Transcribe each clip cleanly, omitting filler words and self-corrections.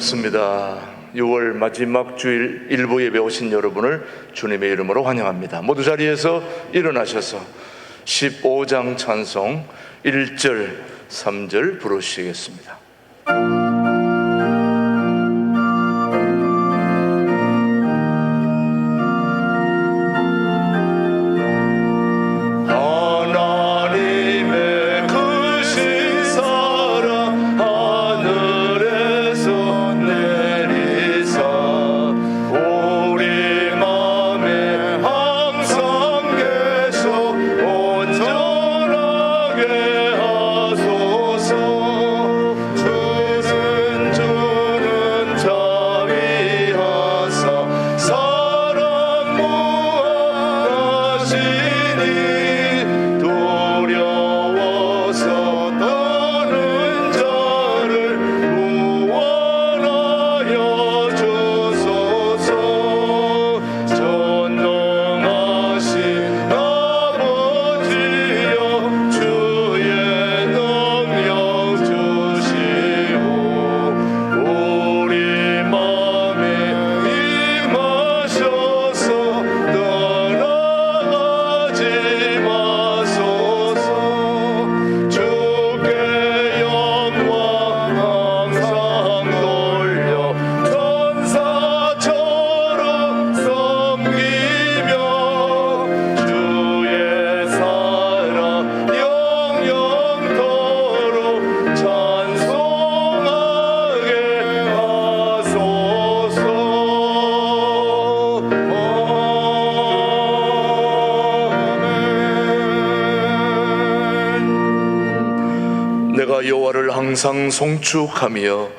반갑습니다. 6월 마지막 주일 일부 예배 오신 여러분을 주님의 이름으로 환영합니다. 모두 자리에서 일어나셔서 15장 찬송 1절, 3절 부르시겠습니다. 여호와를 항상 송축하며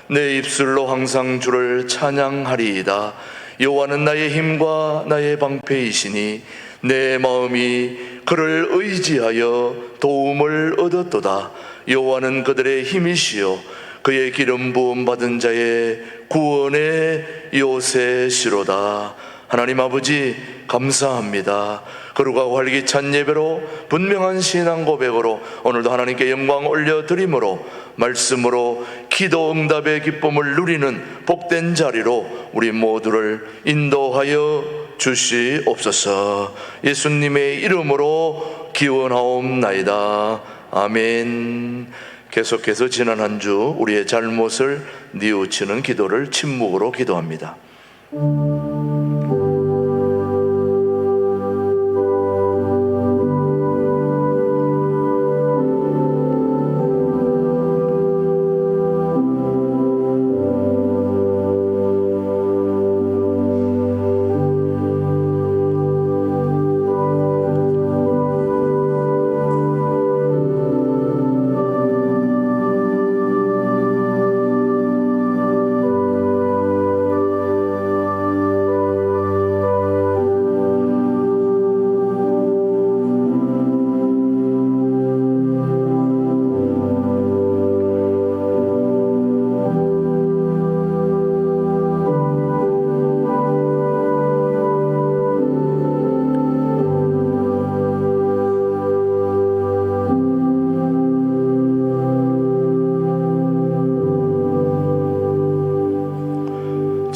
내 입술로 항상 주를 찬양하리이다. 여호와는 나의 힘과 나의 방패이시니 내 마음이 그를 의지하여 도움을 얻었도다. 여호와는 그들의 힘이시요 그의 기름 부음 받은 자의 구원의 요새시로다. 하나님 아버지 감사합니다. 거룩하고 활기찬 예배로 분명한 신앙 고백으로 오늘도 하나님께 영광 올려드림으로 말씀으로 기도 응답의 기쁨을 누리는 복된 자리로 우리 모두를 인도하여 주시옵소서. 예수님의 이름으로 기원하옵나이다. 아멘. 계속해서 지난 한 주 우리의 잘못을 뉘우치는 기도를 침묵으로 기도합니다.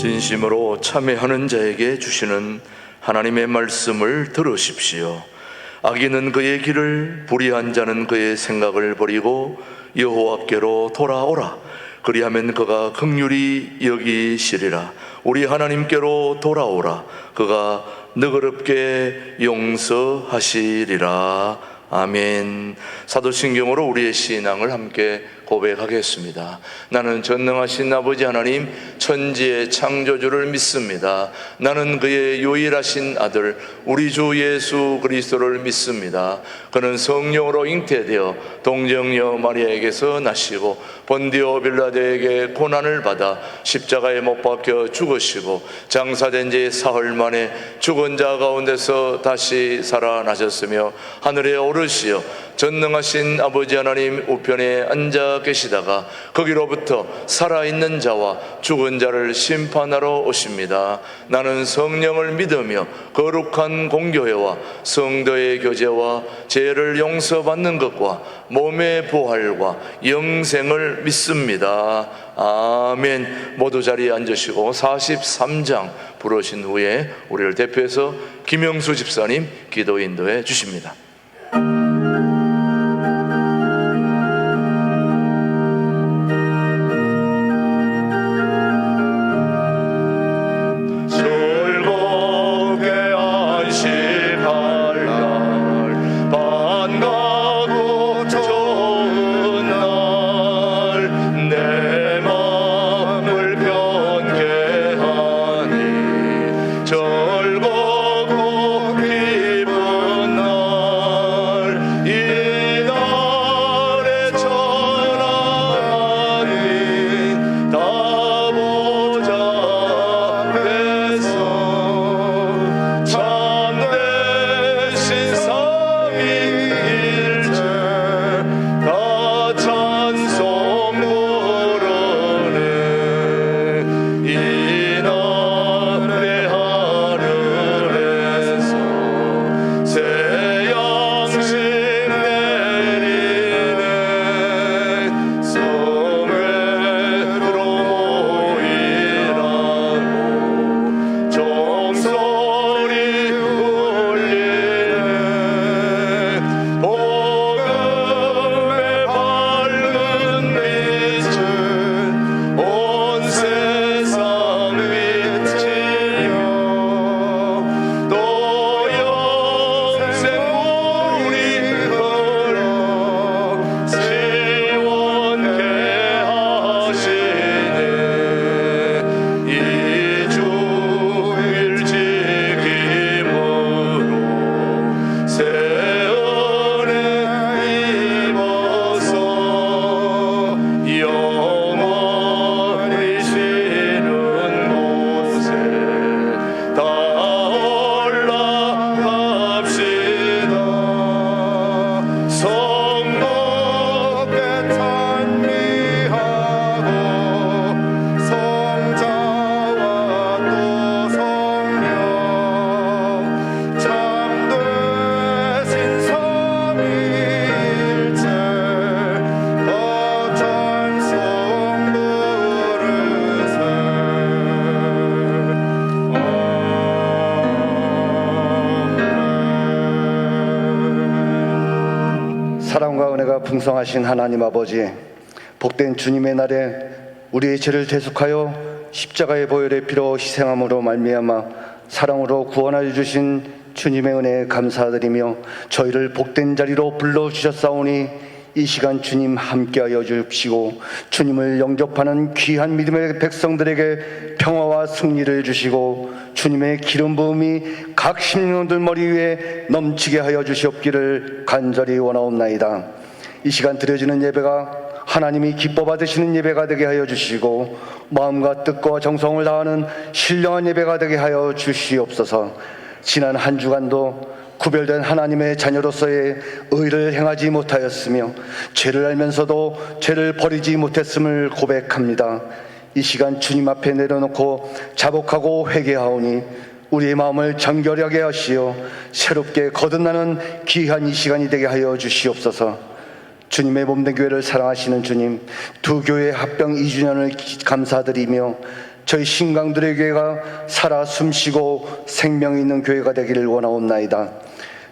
진심으로 참회하는 자에게 주시는 하나님의 말씀을 들으십시오. 악인은 그의 길을, 불의한 자는 그의 생각을 버리고 여호와께로 돌아오라. 그리하면 그가 긍휼히 여기시리라. 우리 하나님께로 돌아오라. 그가 너그럽게 용서하시리라. 아멘. 사도신경으로 우리의 신앙을 함께 고백하겠습니다. 나는 전능하신 아버지 하나님 천지의 창조주를 믿습니다. 나는 그의 유일하신 아들 우리 주 예수 그리스도를 믿습니다. 그는 성령으로 잉태되어 동정녀 마리아에게서 나시고 본디오 빌라도에게 고난을 받아 십자가에 못 박혀 죽으시고 장사된 지 사흘 만에 죽은 자 가운데서 다시 살아나셨으며 하늘에 오르시어 전능하신 아버지 하나님 우편에 앉아 앉아 계시다가 거기로부터 살아있는 자와 죽은 자를 심판하러 오십니다. 나는 성령을 믿으며 거룩한 공교회와 성도의 교제와 죄를 용서받는 것과 몸의 부활과 영생을 믿습니다. 아멘. 모두 자리에 앉으시고 43장 부르신 후에 우리를 대표해서 김영수 집사님 기도 인도해 주십니다. 사랑과 은혜가 풍성하신 하나님 아버지, 복된 주님의 날에 우리의 죄를 대속하여 십자가의 보혈의 피로 희생함으로 말미암아 사랑으로 구원하여 주신 주님의 은혜에 감사드리며 저희를 복된 자리로 불러주셨사오니 이 시간 주님 함께하여 주시고 주님을 영접하는 귀한 믿음의 백성들에게 평화와 승리를 주시고 주님의 기름 부음이 각 심령들 머리 위에 넘치게 하여 주시옵기를 간절히 원하옵나이다. 이 시간 드려지는 예배가 하나님이 기뻐 받으시는 예배가 되게 하여 주시고 마음과 뜻과 정성을 다하는 신령한 예배가 되게 하여 주시옵소서. 지난 한 주간도 구별된 하나님의 자녀로서의 의를 행하지 못하였으며 죄를 알면서도 죄를 버리지 못했음을 고백합니다. 이 시간 주님 앞에 내려놓고 자복하고 회개하오니 우리의 마음을 정결하게 하시어 새롭게 거듭나는 귀한 이 시간이 되게 하여 주시옵소서. 주님의 몸된 교회를 사랑하시는 주님, 두 교회 합병 2주년을 감사드리며 저희 신강들의 교회가 살아 숨쉬고 생명이 있는 교회가 되기를 원하옵나이다.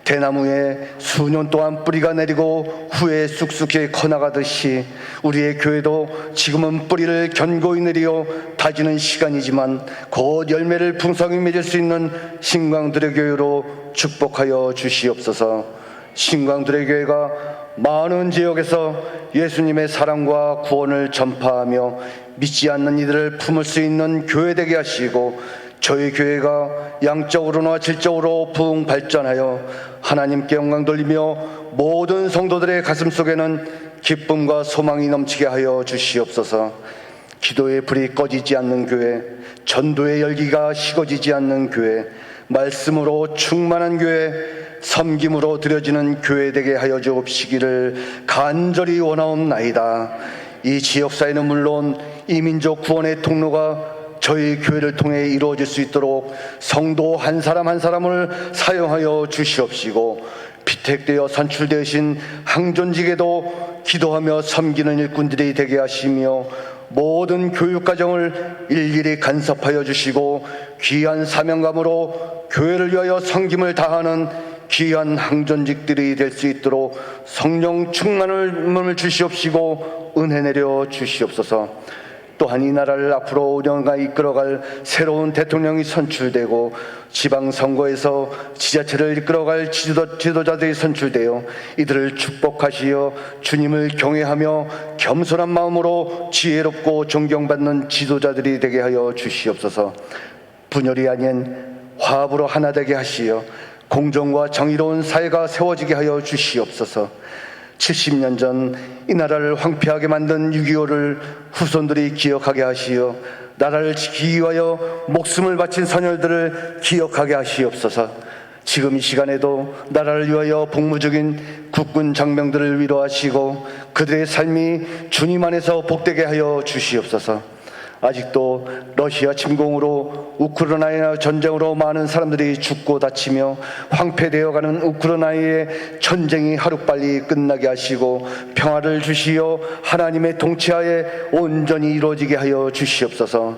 대나무에 수년 동안 뿌리가 내리고 후에 쑥쑥히 커나가듯이 우리의 교회도 지금은 뿌리를 견고히 내리어 다지는 시간이지만 곧 열매를 풍성히 맺을 수 있는 신광들의 교회로 축복하여 주시옵소서. 신광들의 교회가 많은 지역에서 예수님의 사랑과 구원을 전파하며 믿지 않는 이들을 품을 수 있는 교회 되게 하시고 저희 교회가 양적으로나 질적으로 부흥 발전하여 하나님께 영광 돌리며 모든 성도들의 가슴 속에는 기쁨과 소망이 넘치게 하여 주시옵소서. 기도의 불이 꺼지지 않는 교회, 전도의 열기가 식어지지 않는 교회, 말씀으로 충만한 교회, 섬김으로 드려지는 교회 되게 하여 주옵시기를 간절히 원하옵나이다. 이 지역사회는 물론 이민족 구원의 통로가 저희 교회를 통해 이루어질 수 있도록 성도 한 사람 한 사람을 사용하여 주시옵시고, 피택되어 선출되신 항존직에도 기도하며 섬기는 일꾼들이 되게 하시며, 모든 교육과정을 일일이 간섭하여 주시고, 귀한 사명감으로 교회를 위하여 섬김을 다하는 귀한 항존직들이 될 수 있도록 성령 충만을 주시옵시고 은혜 내려 주시옵소서. 또한 이 나라를 앞으로 운영가 이끌어갈 새로운 대통령이 선출되고, 지방선거에서 지자체를 이끌어갈 지도자들이 선출되어 이들을 축복하시어 주님을 경외하며 겸손한 마음으로 지혜롭고 존경받는 지도자들이 되게 하여 주시옵소서. 분열이 아닌 화합으로 하나 되게 하시어 공정과 정의로운 사회가 세워지게 하여 주시옵소서. 70년 전 이 나라를 황폐하게 만든 6.25를 후손들이 기억하게 하시어 나라를 지키기 위하여 목숨을 바친 선열들을 기억하게 하시옵소서. 지금 이 시간에도 나라를 위하여 복무 중인 국군 장병들을 위로하시고 그들의 삶이 주님 안에서 복되게 하여 주시옵소서. 아직도 러시아 침공으로 우크라이나 전쟁으로 많은 사람들이 죽고 다치며 황폐되어가는 우크라이나의 전쟁이 하루빨리 끝나게 하시고 평화를 주시어 하나님의 통치하에 온전히 이루어지게 하여 주시옵소서.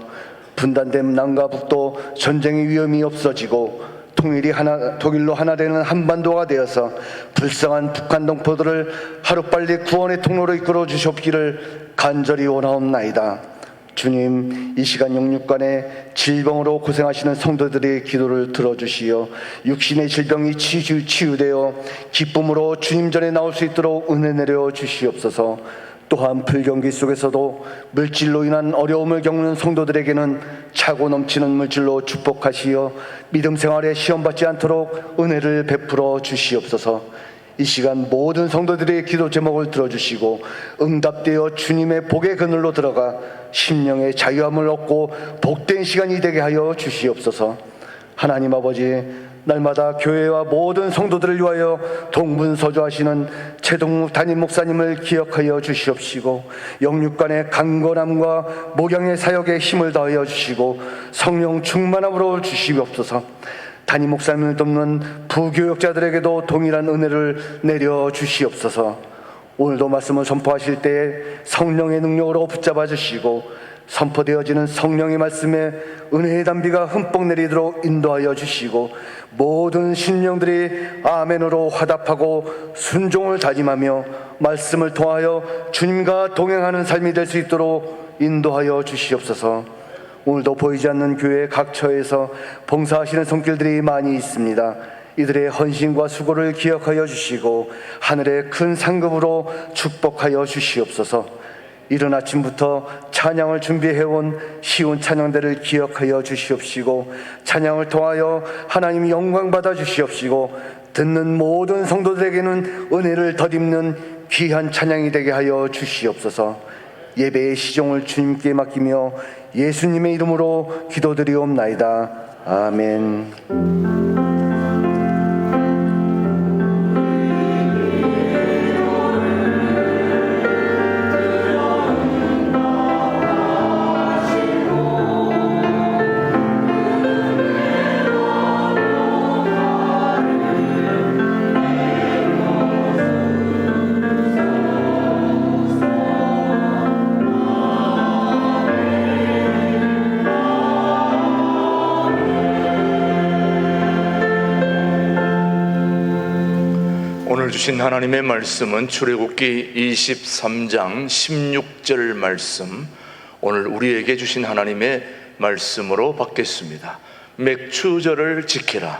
분단된 남과 북도 전쟁의 위험이 없어지고 통일로 하나 되는 한반도가 되어서 불쌍한 북한 동포들을 하루빨리 구원의 통로로 이끌어 주시옵기를 간절히 원하옵나이다. 주님, 이 시간 영육간에 질병으로 고생하시는 성도들의 기도를 들어주시어 육신의 질병이 치유되어 기쁨으로 주님 전에 나올 수 있도록 은혜 내려 주시옵소서. 또한 불경기 속에서도 물질로 인한 어려움을 겪는 성도들에게는 차고 넘치는 물질로 축복하시어 믿음 생활에 시험받지 않도록 은혜를 베풀어 주시옵소서. 이 시간 모든 성도들의 기도 제목을 들어주시고 응답되어 주님의 복의 그늘로 들어가 심령의 자유함을 얻고 복된 시간이 되게 하여 주시옵소서. 하나님 아버지, 날마다 교회와 모든 성도들을 위하여 동분서주하시는 최동욱 담임 목사님을 기억하여 주시옵시고 영육간의 강건함과 목양의 사역에 힘을 더하여 주시고 성령 충만함으로 주시옵소서. 담임 목사님을 돕는 부교역자들에게도 동일한 은혜를 내려 주시옵소서. 오늘도 말씀을 선포하실 때에 성령의 능력으로 붙잡아 주시고 선포되어지는 성령의 말씀에 은혜의 담비가 흠뻑 내리도록 인도하여 주시고 모든 심령들이 아멘으로 화답하고 순종을 다짐하며 말씀을 통하여 주님과 동행하는 삶이 될 수 있도록 인도하여 주시옵소서. 오늘도 보이지 않는 교회 각 처에서 봉사하시는 손길들이 많이 있습니다. 이들의 헌신과 수고를 기억하여 주시고 하늘의 큰 상급으로 축복하여 주시옵소서. 이른 아침부터 찬양을 준비해온 쉬운 찬양대를 기억하여 주시옵시고 찬양을 통하여 하나님 영광 받아 주시옵시고 듣는 모든 성도들에게는 은혜를 덧입는 귀한 찬양이 되게 하여 주시옵소서. 예배의 시종을 주님께 맡기며 예수님의 이름으로 기도드리옵나이다. 아멘. 주신 하나님의 말씀은 출애굽기 23장 16절 말씀, 오늘 우리에게 주신 하나님의 말씀으로 받겠습니다. 맥추절을 지키라.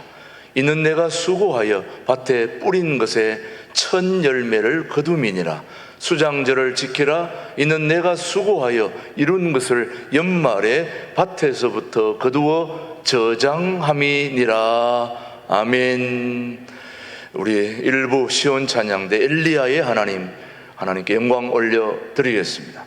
이는 내가 수고하여 밭에 뿌린 것에 첫 열매를 거둠이니라. 수장절을 지키라. 이는 내가 수고하여 이룬 것을 연말에 밭에서부터 거두어 저장함이니라. 아멘. 우리 일부 시온 찬양대 엘리야의 하나님, 하나님께 영광 올려드리겠습니다.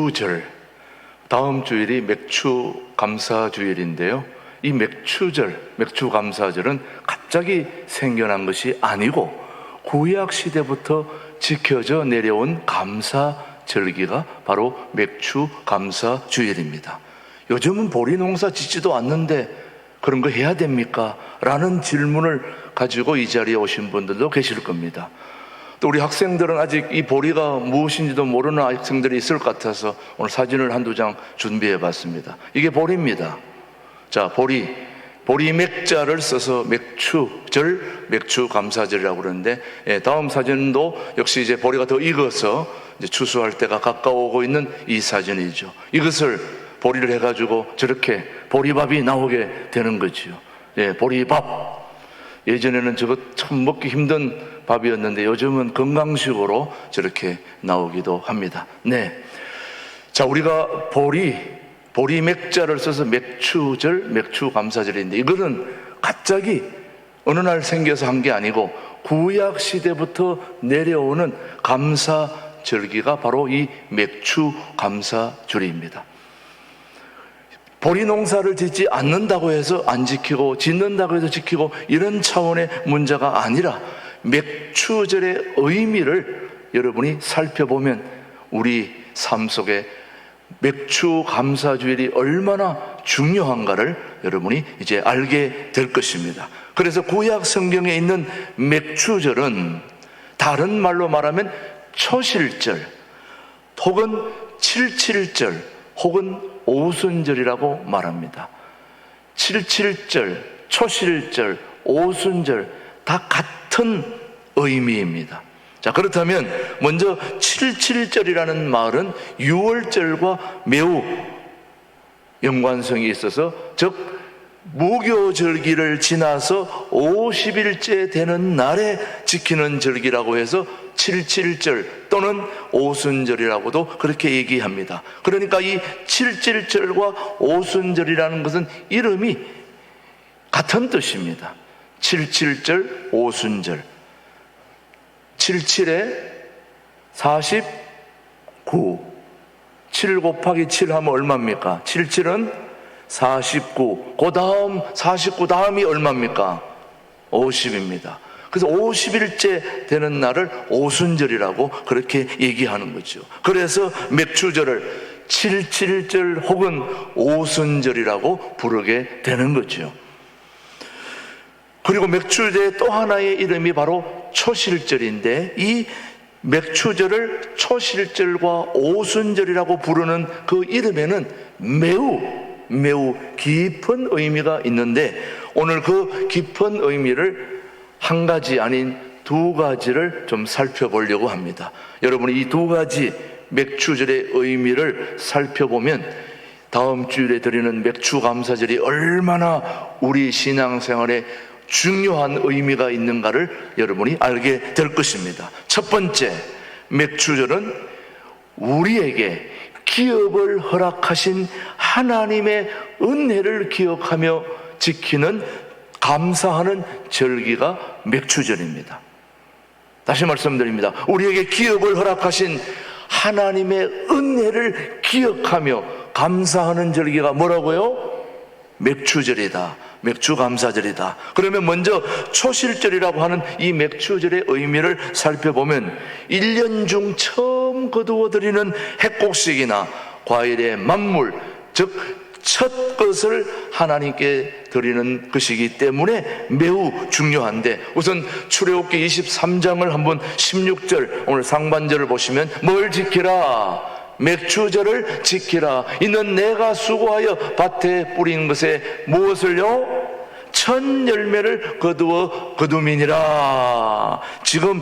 맥추절, 다음 주일이 맥추감사주일인데요. 이 맥추절, 맥추감사절은 갑자기 생겨난 것이 아니고 구약 시대부터 지켜져 내려온 감사절기가 바로 맥추감사주일입니다. 요즘은 보리 농사 짓지도 않는데 그런 거 해야 됩니까? 라는 질문을 가지고 이 자리에 오신 분들도 계실 겁니다. 또 우리 학생들은 아직 이 보리가 무엇인지도 모르는 학생들이 있을 것 같아서 오늘 사진을 한두 장 준비해 봤습니다. 이게 보리입니다. 자, 보리 맥자를 써서 맥추절, 맥추감사절이라고 그러는데, 다음 사진도 역시 이제 보리가 더 익어서 이제 추수할 때가 가까워오고 있는 이 사진이죠. 이것을 보리를 해가지고 저렇게 보리밥이 나오게 되는 거지요. 보리밥. 예전에는 저거 참 먹기 힘든 밥이었는데 요즘은 건강식으로 저렇게 나오기도 합니다. 네. 자, 우리가 보리 맥자를 써서 맥추절, 맥추감사절인데 이거는 갑자기 어느 날 생겨서 한 게 아니고 구약 시대부터 내려오는 감사절기가 바로 이 맥추감사절입니다. 보리 농사를 짓지 않는다고 해서 안 지키고 짓는다고 해서 지키고 이런 차원의 문제가 아니라 맥추절의 의미를 여러분이 살펴보면 우리 삶 속에 맥추감사주일이 얼마나 중요한가를 여러분이 이제 알게 될 것입니다. 그래서 구약 성경에 있는 맥추절은 다른 말로 말하면 초실절 혹은 칠칠절 혹은 오순절이라고 말합니다. 칠칠절, 초실절, 오순절 다 같은 의미입니다. 자, 그렇다면 먼저 칠칠절이라는 말은 유월절과 매우 연관성이 있어서 즉 무교절기를 지나서 50일째 되는 날에 지키는 절기라고 해서 칠칠절 또는 오순절이라고도 그렇게 얘기합니다. 그러니까 이 칠칠절과 오순절이라는 것은 이름이 같은 뜻입니다. 칠칠절, 오순절. 77에 49. 7 곱하기 7 하면 얼마입니까? 77은 49. 그 다음 49 다음이 얼마입니까? 50입니다. 그래서 50일째 되는 날을 오순절이라고 그렇게 얘기하는 거죠. 그래서 맥추절을 77절 혹은 오순절이라고 부르게 되는 거죠. 그리고 맥추절의 또 하나의 이름이 바로 초실절인데 이 맥추절을 초실절과 오순절이라고 부르는 그 이름에는 매우 깊은 의미가 있는데 오늘 그 깊은 의미를 한 가지 아닌 두 가지를 좀 살펴보려고 합니다. 여러분이 이 두 가지 맥추절의 의미를 살펴보면 다음 주일에 드리는 맥추감사절이 얼마나 우리 신앙생활에 중요한 의미가 있는가를 여러분이 알게 될 것입니다. 첫 번째, 맥추절은 우리에게 기업을 허락하신 하나님의 은혜를 기억하며 지키는 감사하는 절기가 맥추절입니다. 다시 말씀드립니다. 우리에게 기업을 허락하신 하나님의 은혜를 기억하며 감사하는 절기가 뭐라고요? 맥추절이다. 맥추감사절이다. 그러면 먼저 초실절이라고 하는 이 맥추절의 의미를 살펴보면 1년 중 처음 거두어드리는 핵곡식이나 과일의 만물, 즉 첫 것을 하나님께 드리는 것이기 때문에 매우 중요한데 우선 출애굽기 23장을 한번 16절 오늘 상반절을 보시면 뭘 지키라? 맥추절을 지키라. 이는 내가 수고하여 밭에 뿌린 것에 무엇을요? 첫 열매를 거두미니라. 지금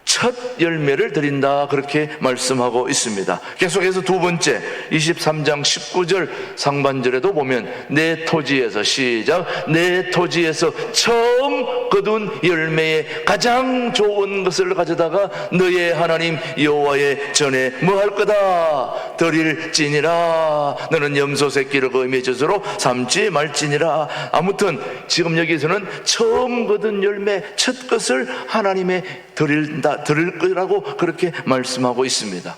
첫 열매를 드린다 그렇게 말씀하고 있습니다. 계속해서 두 번째 23장 19절 상반절에도 보면 내 토지에서 시작 내 토지에서 처음 거둔 열매의 가장 좋은 것을 가져다가 너의 하나님 여호와의 전에 뭐 할 거다? 드릴지니라. 너는 염소 새끼를 거미의 젖으로 삼지 말지니라. 아무튼 지금 여기서는 처음 거둔 열매 첫 것을 하나님의 드릴 거라고 그렇게 말씀하고 있습니다.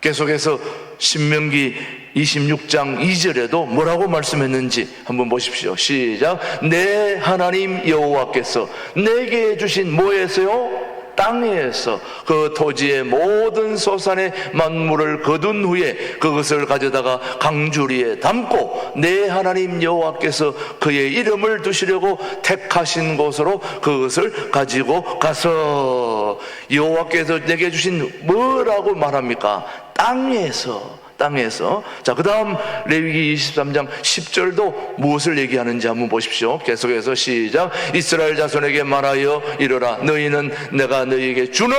계속해서 신명기 26장 2절에도 뭐라고 말씀했는지 한번 보십시오. 시작. 내 하나님 여호와께서 내게 주신 뭐에서요? 땅에서 그 토지의 모든 소산의 만물을 거둔 후에 그것을 가져다가 강주리에 담고 내 하나님 여호와께서 그의 이름을 두시려고 택하신 곳으로 그것을 가지고 가서, 여호와께서 내게 주신 뭐라고 말합니까? 땅에서. 자, 그 다음 레위기 23장 10절도 무엇을 얘기하는지 한번 보십시오. 계속해서 시작. 이스라엘 자손에게 말하여 이르라. 너희는 내가 너희에게 주는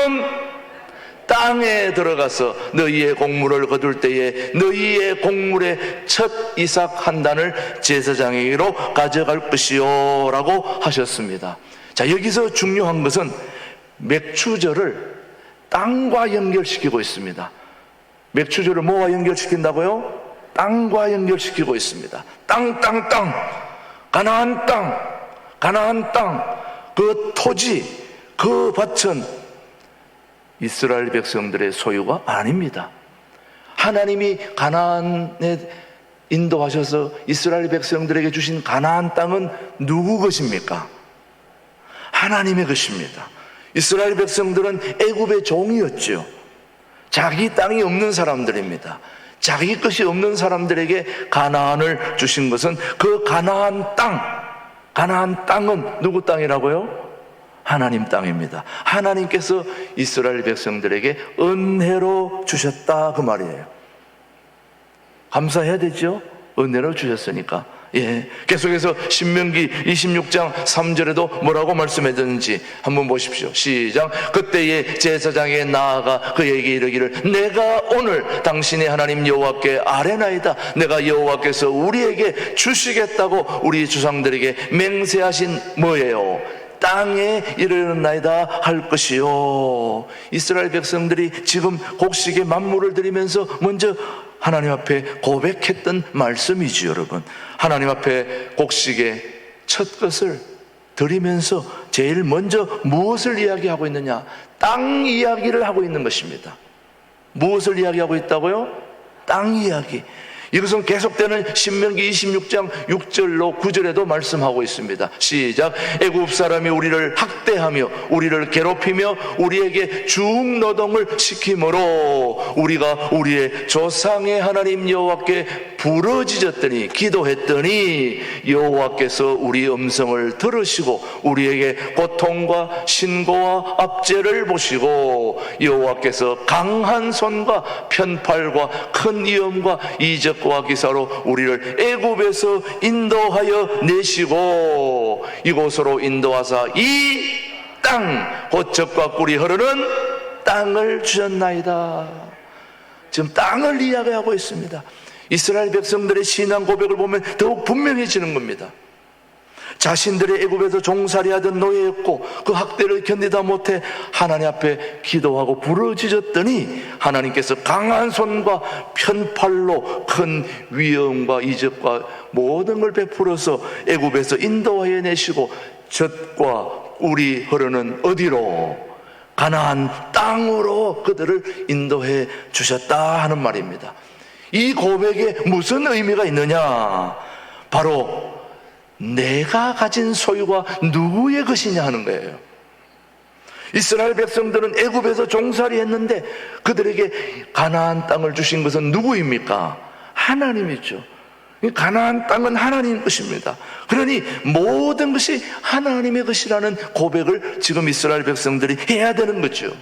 땅에 들어가서 너희의 곡물을 거둘 때에 너희의 곡물의 첫 이삭 한 단을 제사장에게로 가져갈 것이요 라고 하셨습니다. 자, 여기서 중요한 것은 맥추절을 땅과 연결시키고 있습니다. 맥추절을 뭐와 연결시킨다고요? 땅과 연결시키고 있습니다. 땅, 가나안 땅, 그 토지, 그 밭은 이스라엘 백성들의 소유가 아닙니다. 하나님이 가나안에 인도하셔서 이스라엘 백성들에게 주신 가나안 땅은 누구 것입니까? 하나님의 것입니다. 이스라엘 백성들은 애굽의 종이었죠. 자기 땅이 없는 사람들입니다. 자기 것이 없는 사람들에게 가나안을 주신 것은 그 가나안 땅은 누구 땅이라고요? 하나님 땅입니다. 하나님께서 이스라엘 백성들에게 은혜로 주셨다 그 말이에요. 감사해야 되죠? 은혜로 주셨으니까. 예. 계속해서 신명기 26장 3절에도 뭐라고 말씀해줬는지 한번 보십시오. 시작. 그때에 제사장에 나아가 그에게 이르기를 내가 오늘 당신의 하나님 여호와께 아뢰나이다. 내가 여호와께서 우리에게 주시겠다고 우리 주상들에게 맹세하신 뭐예요? 땅에 이르렀나이다 할 것이요. 이스라엘 백성들이 지금 곡식의 만물을 드리면서 먼저 하나님 앞에 고백했던 말씀이지요, 여러분. 하나님 앞에 곡식의 첫 것을 드리면서 제일 먼저 무엇을 이야기하고 있느냐? 땅 이야기를 하고 있는 것입니다. 무엇을 이야기하고 있다고요? 땅 이야기. 이것은 계속되는 신명기 26장 6절로 9절에도 말씀하고 있습니다. 시작. 애굽 사람이 우리를 학대하며 우리를 괴롭히며 우리에게 중노동을 시키므로 우리가 우리의 조상의 하나님 여호와께 부르짖었더니 기도했더니 여호와께서 우리 음성을 들으시고 우리에게 고통과 신고와 압제를 보시고 여호와께서 강한 손과 편팔과 큰 위험과 이적과 기사로 우리를 애굽에서 인도하여 내시고 이곳으로 인도하사 이 땅 곧 젖과 꿀이 흐르는 땅을 주셨나이다. 지금 땅을 이야기하고 있습니다. 이스라엘 백성들의 신앙 고백을 보면 더욱 분명해지는 겁니다. 자신들의 애굽에서 종살이하던 노예였고 그 학대를 견디다 못해 하나님 앞에 기도하고 부르짖었더니 하나님께서 강한 손과 편팔로 큰 위엄과 이적과 모든 걸 베풀어서 애굽에서 인도하여 내시고 젖과 꿀이 흐르는 어디로? 가나안 땅으로 그들을 인도해 주셨다 하는 말입니다. 이 고백에 무슨 의미가 있느냐? 바로 내가 가진 소유가 누구의 것이냐 하는 거예요. 이스라엘 백성들은 애굽에서 종살이 했는데 그들에게 가나안 땅을 주신 것은 누구입니까? 하나님이죠. 가나안 땅은 하나님 것입니다. 그러니 모든 것이 하나님의 것이라는 고백을 지금 이스라엘 백성들이 해야 되는 거죠.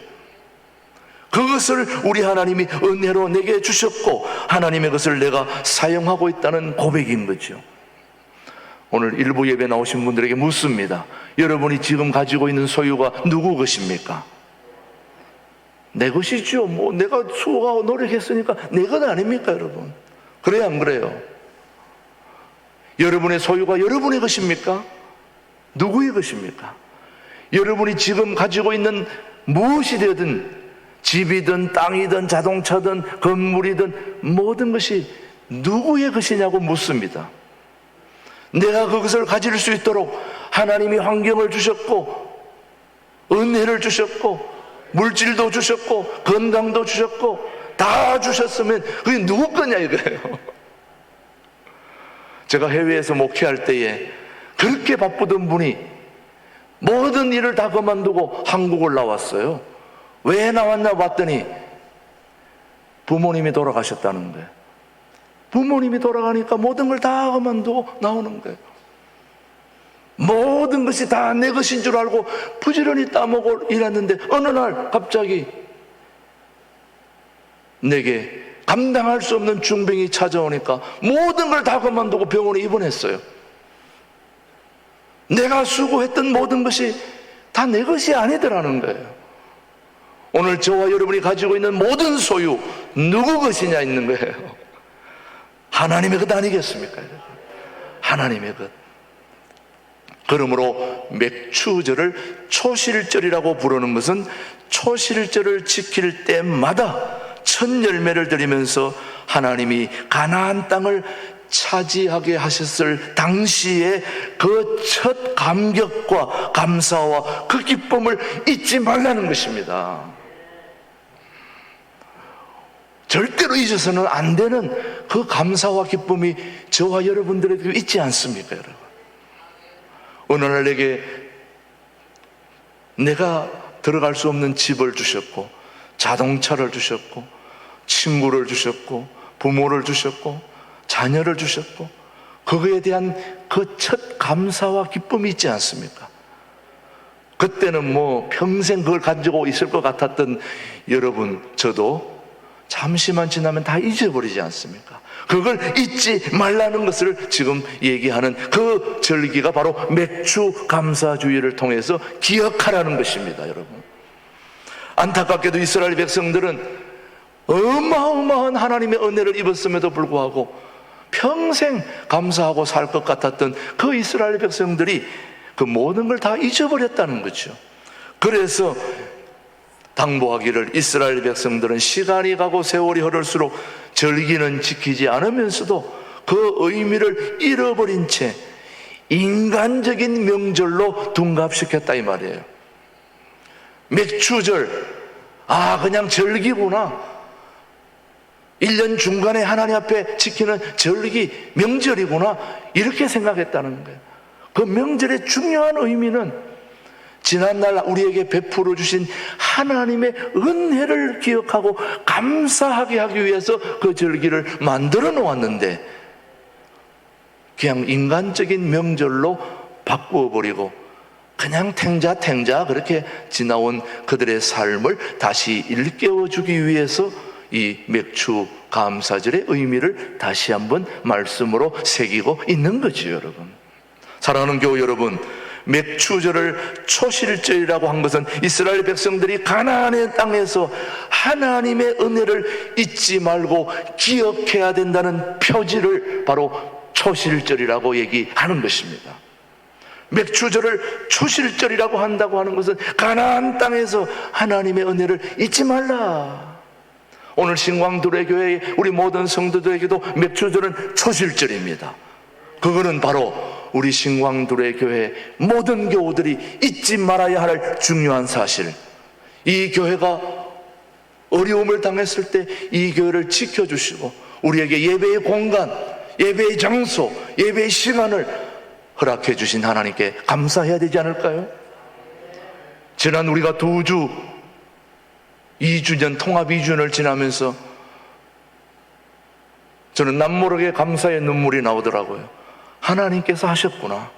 그것을 우리 하나님이 은혜로 내게 주셨고 하나님의 것을 내가 사용하고 있다는 고백인 거죠. 오늘 일부 예배 나오신 분들에게 묻습니다. 여러분이 지금 가지고 있는 소유가 누구 것입니까? 내 것이죠. 뭐 내가 수고하고 노력했으니까 내 것 아닙니까, 여러분? 그래요, 안 그래요? 여러분의 소유가 여러분의 것입니까? 누구의 것입니까? 여러분이 지금 가지고 있는 무엇이 되든 집이든 땅이든 자동차든 건물이든 모든 것이 누구의 것이냐고 묻습니다. 내가 그것을 가질 수 있도록 하나님이 환경을 주셨고 은혜를 주셨고 물질도 주셨고 건강도 주셨고 다 주셨으면 그게 누구 거냐 이거예요. 제가 해외에서 목회할 때에 그렇게 바쁘던 분이 모든 일을 다 그만두고 한국을 나왔어요. 왜 나왔나 봤더니 부모님이 돌아가셨다는 거예요. 부모님이 돌아가니까 모든 걸 다 그만두고 나오는 거예요. 모든 것이 다 내 것인 줄 알고 부지런히 따먹고 일했는데 어느 날 갑자기 내게 감당할 수 없는 중병이 찾아오니까 모든 걸 다 그만두고 병원에 입원했어요. 내가 수고했던 모든 것이 다 내 것이 아니더라는 거예요. 오늘 저와 여러분이 가지고 있는 모든 소유 누구 것이냐 있는 거예요. 하나님의 것 아니겠습니까? 하나님의 것. 그러므로 맥추절을 초실절이라고 부르는 것은 초실절을 지킬 때마다 첫 열매를 드리면서 하나님이 가나안 땅을 차지하게 하셨을 당시에 그 첫 감격과 감사와 그 기쁨을 잊지 말라는 것입니다. 절대로 잊어서는 안 되는 그 감사와 기쁨이 저와 여러분들에게 있지 않습니까, 여러분? 어느 날 내게 내가 들어갈 수 없는 집을 주셨고, 자동차를 주셨고, 친구를 주셨고, 부모를 주셨고, 자녀를 주셨고, 그거에 대한 그 첫 감사와 기쁨이 있지 않습니까? 그때는 뭐 평생 그걸 가지고 있을 것 같았던 여러분, 저도 잠시만 지나면 다 잊어버리지 않습니까? 그걸 잊지 말라는 것을 지금 얘기하는 그 절기가 바로 맥추 감사주의를 통해서 기억하라는 것입니다, 여러분. 안타깝게도 이스라엘 백성들은 어마어마한 하나님의 은혜를 입었음에도 불구하고 평생 감사하고 살 것 같았던 그 이스라엘 백성들이 그 모든 걸 다 잊어버렸다는 거죠. 그래서 당부하기를 이스라엘 백성들은 시간이 가고 세월이 흐를수록 절기는 지키지 않으면서도 그 의미를 잃어버린 채 인간적인 명절로 둔갑시켰다 이 말이에요. 맥추절, 그냥 절기구나, 1년 중간에 하나님 앞에 지키는 절기, 명절이구나, 이렇게 생각했다는 거예요. 그 명절의 중요한 의미는 지난날 우리에게 베풀어 주신 하나님의 은혜를 기억하고 감사하게 하기 위해서 그 절기를 만들어 놓았는데 그냥 인간적인 명절로 바꾸어 버리고 그냥 탱자 그렇게 지나온 그들의 삶을 다시 일깨워 주기 위해서 이 맥추 감사절의 의미를 다시 한번 말씀으로 새기고 있는 거죠, 여러분. 사랑하는 교우 여러분, 맥추절을 초실절이라고 한 것은 이스라엘 백성들이 가나안의 땅에서 하나님의 은혜를 잊지 말고 기억해야 된다는 표지를 바로 초실절이라고 얘기하는 것입니다. 맥추절을 초실절이라고 한다고 하는 것은 가나안 땅에서 하나님의 은혜를 잊지 말라. 오늘 신광두레 교회의 우리 모든 성도들에게도 맥추절은 초실절입니다. 그거는 바로 우리 신광두레 교회 모든 교우들이 잊지 말아야 할 중요한 사실, 이 교회가 어려움을 당했을 때 이 교회를 지켜주시고 우리에게 예배의 공간, 예배의 장소, 예배의 시간을 허락해 주신 하나님께 감사해야 되지 않을까요? 지난 우리가 2주년 통합 2주년을 지나면서 저는 남모르게 감사의 눈물이 나오더라고요. 하나님께서 하셨구나,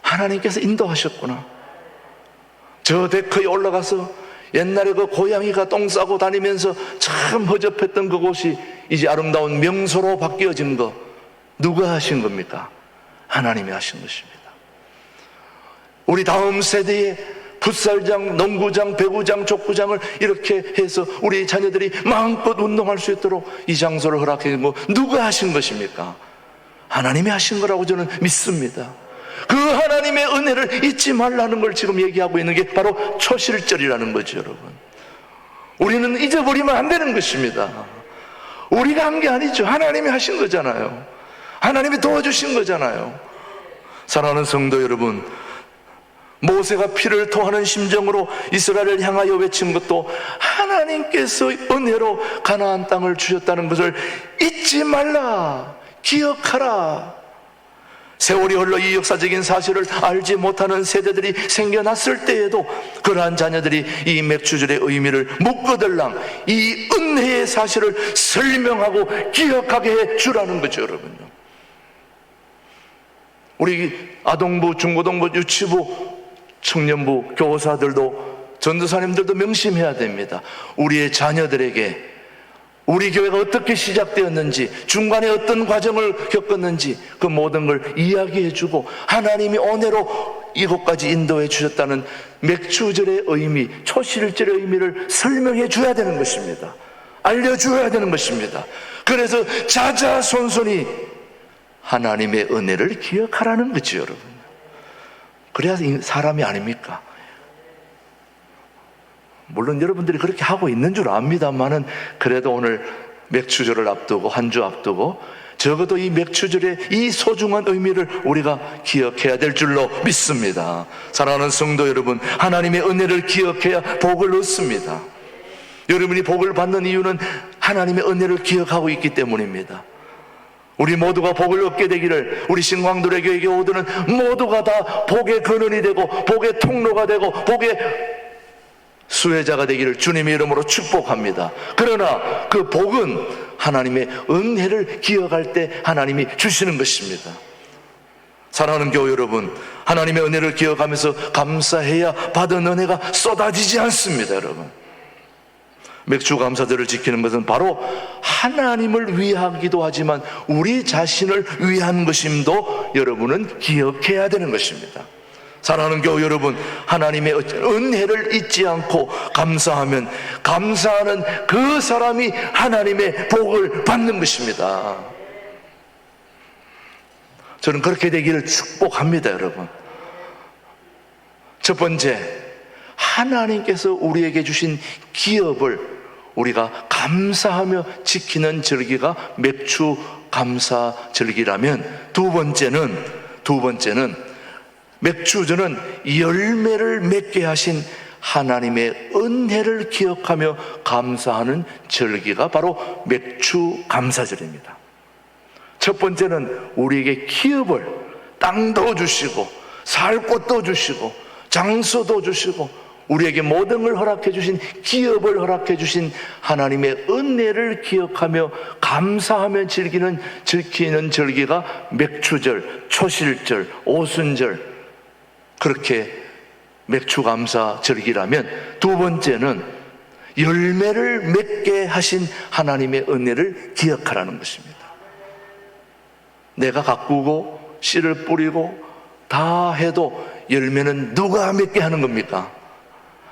하나님께서 인도하셨구나. 저 데크에 올라가서 옛날에 그 고양이가 똥 싸고 다니면서 참 허접했던 그곳이 이제 아름다운 명소로 바뀌어진 거 누가 하신 겁니까? 하나님이 하신 것입니다. 우리 다음 세대에 풋살장, 농구장, 배구장, 족구장을 이렇게 해서 우리 자녀들이 마음껏 운동할 수 있도록 이 장소를 허락해 준 거 누가 하신 것입니까? 하나님이 하신 거라고 저는 믿습니다. 그 하나님의 은혜를 잊지 말라는 걸 지금 얘기하고 있는 게 바로 초실절이라는 거죠, 여러분. 우리는 잊어버리면 안 되는 것입니다. 우리가 한 게 아니죠. 하나님이 하신 거잖아요. 하나님이 도와주신 거잖아요. 사랑하는 성도 여러분, 모세가 피를 토하는 심정으로 이스라엘을 향하여 외친 것도 하나님께서 은혜로 가나안 땅을 주셨다는 것을 잊지 말라, 기억하라. 세월이 흘러 이 역사적인 사실을 알지 못하는 세대들이 생겨났을 때에도 그러한 자녀들이 이 맥주절의 의미를 묻거들랑 이 은혜의 사실을 설명하고 기억하게 해 주라는 거죠, 여러분요. 우리 아동부, 중고등부, 유치부, 청년부, 교사들도, 전도사님들도 명심해야 됩니다. 우리의 자녀들에게 우리 교회가 어떻게 시작되었는지, 중간에 어떤 과정을 겪었는지 그 모든 걸 이야기해주고 하나님이 은혜로 이곳까지 인도해 주셨다는 맥주절의 의미, 초실절의 의미를 설명해 줘야 되는 것입니다. 알려줘야 되는 것입니다. 그래서 자자손손이 하나님의 은혜를 기억하라는 거죠, 여러분. 그래야 사람이 아닙니까? 물론 여러분들이 그렇게 하고 있는 줄 압니다만은 그래도 오늘 맥주절을 앞두고 한 주 앞두고 적어도 이 맥주절의 이 소중한 의미를 우리가 기억해야 될 줄로 믿습니다. 사랑하는 성도 여러분, 하나님의 은혜를 기억해야 복을 얻습니다. 여러분이 복을 받는 이유는 하나님의 은혜를 기억하고 있기 때문입니다. 우리 모두가 복을 얻게 되기를, 우리 신광도래 교회에 오드는 모두가 다 복의 근원이 되고 복의 통로가 되고 복의 수혜자가 되기를 주님의 이름으로 축복합니다. 그러나 그 복은 하나님의 은혜를 기억할 때 하나님이 주시는 것입니다. 사랑하는 교회 여러분, 하나님의 은혜를 기억하면서 감사해야 받은 은혜가 쏟아지지 않습니다. 여러분, 맥주 감사절을 지키는 것은 바로 하나님을 위하기도 하지만 우리 자신을 위한 것임도 여러분은 기억해야 되는 것입니다. 사랑하는 교회 여러분, 하나님의 은혜를 잊지 않고 감사하면 감사하는 그 사람이 하나님의 복을 받는 것입니다. 저는 그렇게 되기를 축복합니다, 여러분. 첫 번째, 하나님께서 우리에게 주신 기업을 우리가 감사하며 지키는 절기가 맥주 감사 절기라면, 두 번째는 맥주절은 열매를 맺게 하신 하나님의 은혜를 기억하며 감사하는 절기가 바로 맥주 감사절입니다. 첫 번째는 우리에게 기업을, 땅도 주시고 살 곳도 주시고 장소도 주시고 우리에게 모든 걸 허락해 주신, 기업을 허락해 주신 하나님의 은혜를 기억하며 감사하며 지키는 절기가 맥주절, 초실절, 오순절, 그렇게 맥주감사 절기라면, 두 번째는 열매를 맺게 하신 하나님의 은혜를 기억하라는 것입니다. 내가 가꾸고 씨를 뿌리고 다 해도 열매는 누가 맺게 하는 겁니까?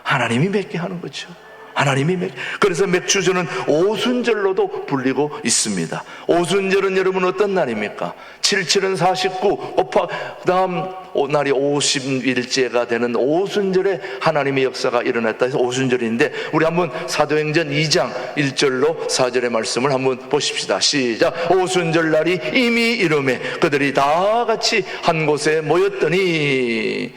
하나님이 맺게 하는 거죠. 하나님이 맺게. 그래서 맥주절은 오순절로도 불리고 있습니다. 오순절은 여러분 어떤 날입니까? 77은 49 그 다음 날이 50일째가 되는 오순절에 하나님의 역사가 일어났다 해서 오순절인데, 우리 한번 사도행전 2장 1절로 4절의 말씀을 한번 보십시다. 시작. 오순절 날이 이미 이르매 그들이 다 같이 한 곳에 모였더니,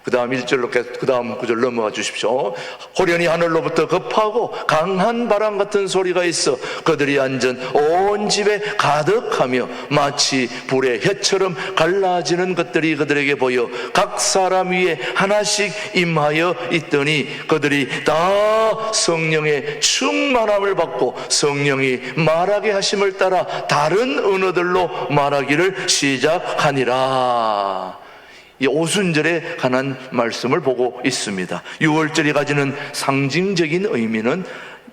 그 다음 1절로 그 다음 9절 넘어가 주십시오. 호련히 하늘로부터 급하고 강한 바람 같은 소리가 있어 그들이 앉은 온 집에 가득하며 마치 불의 혀처럼 갈라지는 것들이 그들에게 보여 각 사람 위에 하나씩 임하여 있더니 그들이 다 성령의 충만함을 받고 성령이 말하게 하심을 따라 다른 언어들로 말하기를 시작하니라. 이 오순절에 관한 말씀을 보고 있습니다. 6월절이 가지는 상징적인 의미는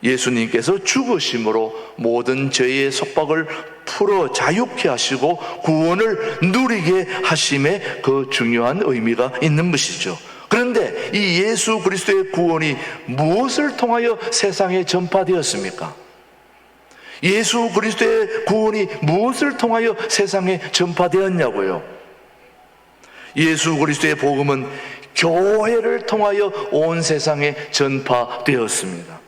예수님께서 죽으심으로 모든 죄의 속박을 풀어 자유케 하시고 구원을 누리게 하심에 그 중요한 의미가 있는 것이죠. 그런데 이 예수 그리스도의 구원이 무엇을 통하여 세상에 전파되었습니까? 예수 그리스도의 구원이 무엇을 통하여 세상에 전파되었냐고요? 예수 그리스도의 복음은 교회를 통하여 온 세상에 전파되었습니다.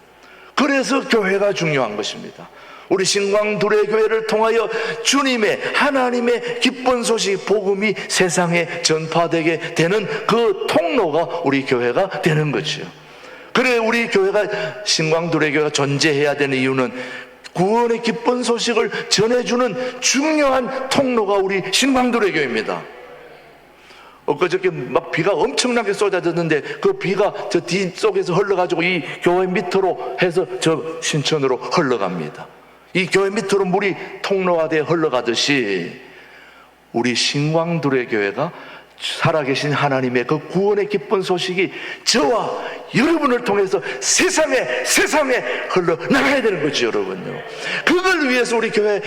그래서 교회가 중요한 것입니다. 우리 신광두레교회를 통하여 주님의 하나님의 기쁜 소식 복음이 세상에 전파되게 되는 그 통로가 우리 교회가 되는 거죠. 그래 우리 교회가 신광두레교회가 존재해야 되는 이유는 구원의 기쁜 소식을 전해주는 중요한 통로가 우리 신광두레교회입니다. 엊그저께 막 비가 엄청나게 쏟아졌는데 그 비가 저 뒤쪽에서 흘러가지고 이 교회 밑으로 해서 저 신천으로 흘러갑니다. 이 교회 밑으로 물이 통로화되어 흘러가듯이 우리 신광두레교회가 살아계신 하나님의 그 구원의 기쁜 소식이 저와 여러분을 통해서 세상에 흘러나가야 되는 거죠, 여러분요. 그걸 위해서 우리 교회,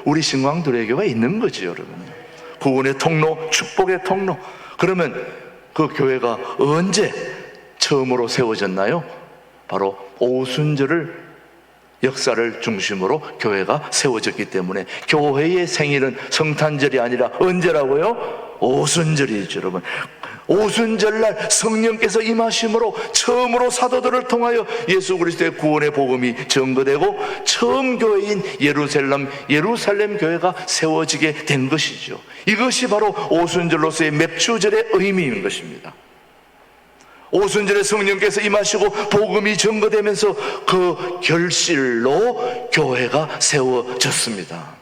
우리 신광두레교회가 있는 거죠, 여러분요. 구원의 통로, 축복의 통로. 그러면 그 교회가 언제 처음으로 세워졌나요? 바로 오순절을 역사를 중심으로 교회가 세워졌기 때문에 교회의 생일은 성탄절이 아니라 언제라고요? 오순절이죠, 여러분. 오순절날 성령께서 임하심으로 처음으로 사도들을 통하여 예수 그리스도의 구원의 복음이 전거되고 처음 교회인 예루살렘 교회가 세워지게 된 것이죠. 이것이 바로 오순절로서의 맥주절의 의미인 것입니다. 오순절에 성령께서 임하시고 복음이 전거되면서 그 결실로 교회가 세워졌습니다.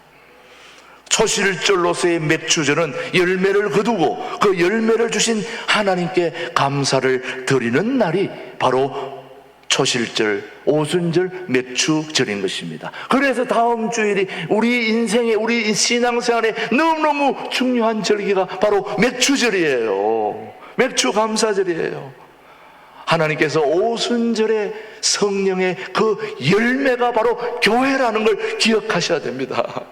초실절로서의 맥주절은 열매를 거두고 그 열매를 주신 하나님께 감사를 드리는 날이 바로 초실절, 오순절, 맥주절인 것입니다. 그래서 다음 주일이 우리 인생에, 우리 신앙생활에 너무너무 중요한 절기가 바로 맥주절이에요. 맥주 감사절이에요. 하나님께서 오순절에 성령의 그 열매가 바로 교회라는 걸 기억하셔야 됩니다.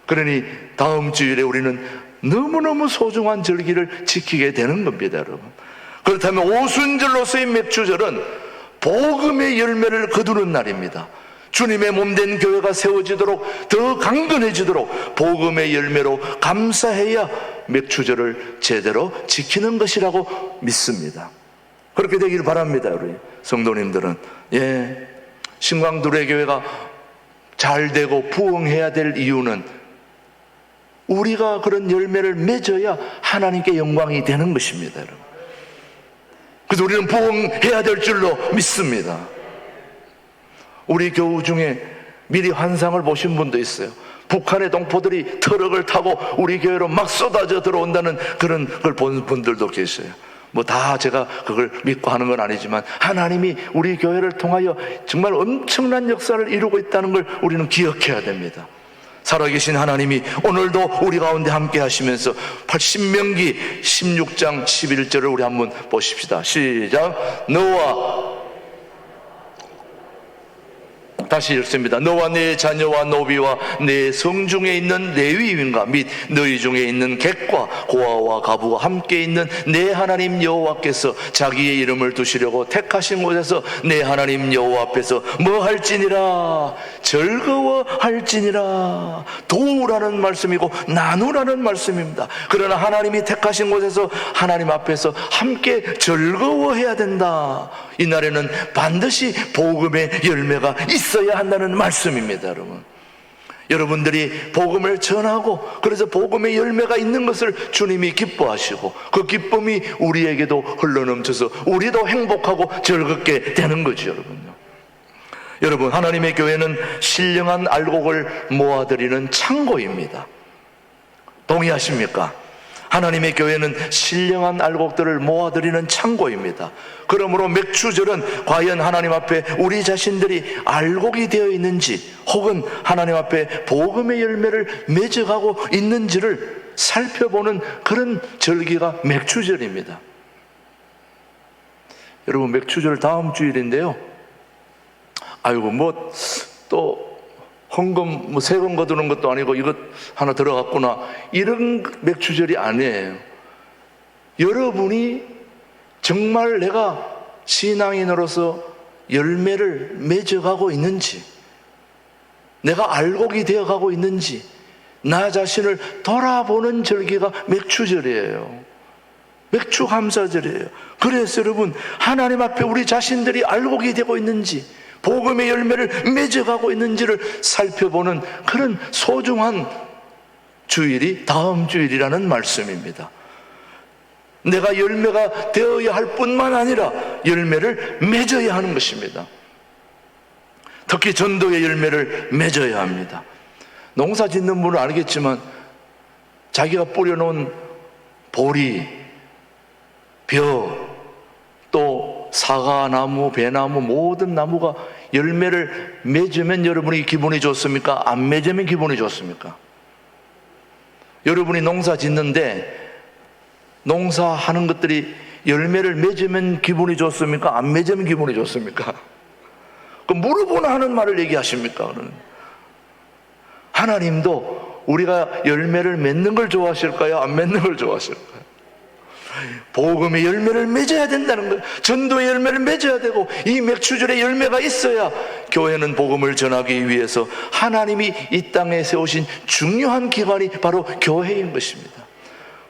그러니 다음 주일에 우리는 너무너무 소중한 절기를 지키게 되는 겁니다, 여러분. 그렇다면 오순절로서의 맥주절은 복음의 열매를 거두는 날입니다. 주님의 몸된 교회가 세워지도록 더 강건해지도록 복음의 열매로 감사해야 맥주절을 제대로 지키는 것이라고 믿습니다. 그렇게 되기를 바랍니다, 우리 성도님들은. 신광두레교회가 잘 되고 부흥해야 될 이유는 우리가 그런 열매를 맺어야 하나님께 영광이 되는 것입니다, 여러분. 그래서 우리는 부흥해야 될 줄로 믿습니다. 우리 교우 중에 미리 환상을 보신 분도 있어요. 북한의 동포들이 트럭을 타고 우리 교회로 막 쏟아져 들어온다는 그런 걸 본 분들도 계셔요. 뭐 다 제가 그걸 믿고 하는 건 아니지만 하나님이 우리 교회를 통하여 정말 엄청난 역사를 이루고 있다는 걸 우리는 기억해야 됩니다. 살아계신 하나님이 오늘도 우리 가운데 함께 하시면서 신명기 16장 11절을 우리 한번 보십시다. 시작. 다시 읽습니다. 너와 네 자녀와 노비와 네 성중에 있는 레위인과 및 너희 중에 있는 객과 고아와 가부와 함께 있는 내 하나님 여호와께서 자기의 이름을 두시려고 택하신 곳에서 내 하나님 여호와 앞에서 뭐 할지니라, 즐거워할지니라. 도우라는 말씀이고 나누라는 말씀입니다. 그러나 하나님이 택하신 곳에서 하나님 앞에서 함께 즐거워해야 된다. 이날에는 반드시 복음의 열매가 있어야 한다는 말씀입니다, 여러분. 여러분들이 복음을 전하고 그래서 복음의 열매가 있는 것을 주님이 기뻐하시고 그 기쁨이 우리에게도 흘러넘쳐서 우리도 행복하고 즐겁게 되는 거죠, 여러분요. 여러분, 하나님의 교회는 신령한 알곡을 모아드리는 창고입니다. 동의하십니까? 하나님의 교회는 신령한 알곡들을 모아드리는 창고입니다. 그러므로 맥주절은 과연 하나님 앞에 우리 자신들이 알곡이 되어 있는지 혹은 하나님 앞에 복음의 열매를 맺어가고 있는지를 살펴보는 그런 절기가 맥주절입니다. 여러분, 맥주절 다음 주일인데요. 아이고 뭐 또 헌금, 세금 거두는 것도 아니고 이것 하나 들어갔구나, 이런 맥주절이 아니에요. 여러분이 정말 내가 신앙인으로서 열매를 맺어가고 있는지, 내가 알곡이 되어가고 있는지 나 자신을 돌아보는 절기가 맥주절이에요. 맥주 감사절이에요. 그래서 여러분, 하나님 앞에 우리 자신들이 알곡이 되고 있는지, 복음의 열매를 맺어가고 있는지를 살펴보는 그런 소중한 주일이 다음 주일이라는 말씀입니다. 내가 열매가 되어야 할 뿐만 아니라 열매를 맺어야 하는 것입니다. 특히 전도의 열매를 맺어야 합니다. 농사 짓는 분은 알겠지만 자기가 뿌려놓은 보리, 벼, 또 사과나무, 배나무 모든 나무가 열매를 맺으면 여러분이 기분이 좋습니까? 안 맺으면 기분이 좋습니까? 여러분이 농사 짓는데 농사하는 것들이 열매를 맺으면 기분이 좋습니까? 안 맺으면 기분이 좋습니까? 그 물어보나 하는 말을 얘기하십니까? 하나님도 우리가 열매를 맺는 걸 좋아하실까요? 안 맺는 걸 좋아하실까요? 복음의 열매를 맺어야 된다는 거예요. 전도의 열매를 맺어야 되고 이 맥추절의 열매가 있어야 교회는 복음을 전하기 위해서 하나님이 이 땅에 세우신 중요한 기관이 바로 교회인 것입니다.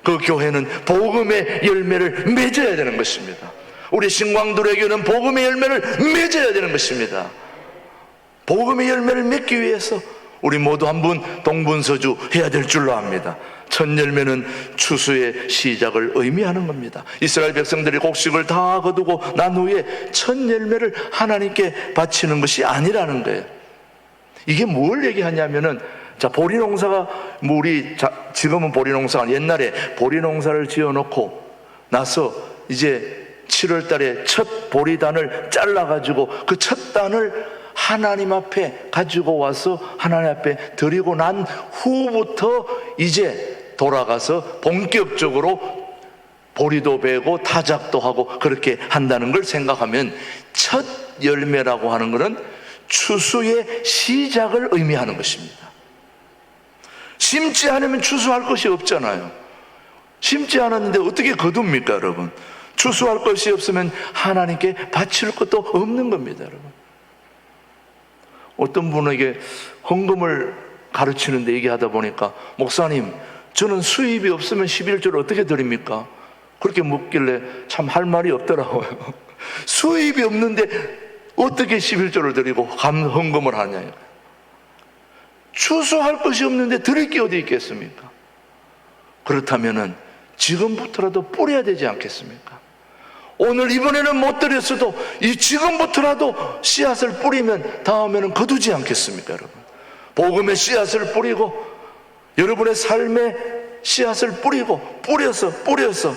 그 교회는 복음의 열매를 맺어야 되는 것입니다. 우리 신광도래교는 복음의 열매를 맺어야 되는 것입니다. 복음의 열매를 맺기 위해서 우리 모두 한 분 동분서주 해야 될 줄로 압니다. 첫 열매는 추수의 시작을 의미하는 겁니다. 이스라엘 백성들이 곡식을 다 거두고 난 후에 첫 열매를 하나님께 바치는 것이 아니라는 거예요. 이게 뭘 얘기하냐면은, 자, 보리 농사가, 지금은 보리 농사가, 옛날에 보리 농사를 지어 놓고 나서 이제 7월 달에 첫 보리단을 잘라가지고 그 첫 단을 하나님 앞에 가지고 와서 하나님 앞에 드리고 난 후부터 이제 돌아가서 본격적으로 보리도 베고 타작도 하고 그렇게 한다는 걸 생각하면 첫 열매라고 하는 것은 추수의 시작을 의미하는 것입니다. 심지 않으면 추수할 것이 없잖아요. 심지 않았는데 어떻게 거둡니까, 여러분? 추수할 것이 없으면 하나님께 바칠 것도 없는 겁니다, 여러분. 어떤 분에게 헌금을 가르치는데 얘기하다 보니까, 목사님, 저는 수입이 없으면 11조를 어떻게 드립니까? 그렇게 묻길래 참 할 말이 없더라고요. 수입이 없는데 어떻게 11조를 드리고 헌금을 하냐. 추수할 것이 없는데 드릴 게 어디 있겠습니까? 그렇다면은 지금부터라도 뿌려야 되지 않겠습니까? 오늘 이번에는 못 드렸어도 이 지금부터라도 씨앗을 뿌리면 다음에는 거두지 않겠습니까, 여러분? 복음의 씨앗을 뿌리고 여러분의 삶의 씨앗을 뿌려서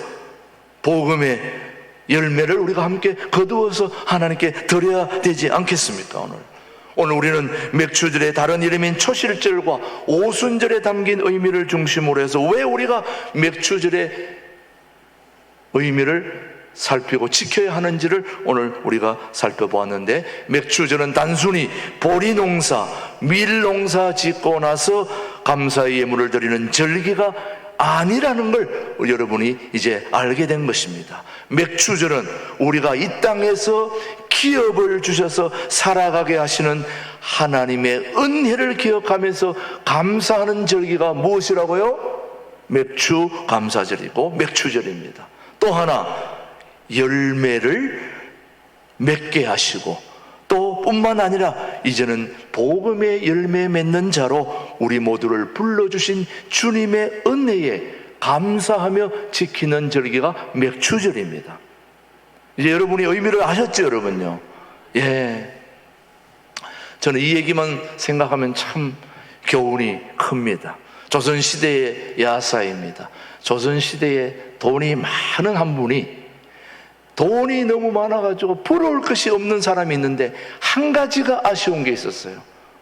복음의 열매를 우리가 함께 거두어서 하나님께 드려야 되지 않겠습니까? 오늘 우리는 맥추절의 다른 이름인 초실절과 오순절에 담긴 의미를 중심으로 해서 왜 우리가 맥추절의 의미를 살피고 지켜야 하는지를 오늘 우리가 살펴보았는데, 맥추절은 단순히 보리 농사, 밀 농사 짓고 나서 감사의 예물을 드리는 절기가 아니라는 걸 여러분이 이제 알게 된 것입니다. 맥추절은 우리가 이 땅에서 기업을 주셔서 살아가게 하시는 하나님의 은혜를 기억하면서 감사하는 절기가 무엇이라고요? 맥추 감사절이고 맥추절입니다. 또 하나, 열매를 맺게 하시고 또 뿐만 아니라 이제는 복음의 열매 맺는 자로 우리 모두를 불러주신 주님의 은혜에 감사하며 지키는 절기가 맥추절입니다. 이제 여러분이 의미를 아셨죠, 여러분요? 예. 저는 이 얘기만 생각하면 참 교훈이 큽니다. 조선시대의 야사입니다. 조선시대에 돈이 많은 한 분이, 돈이 너무 많아가지고 부러울 것이 없는 사람이 있는데 한 가지가 아쉬운 게 있었어요.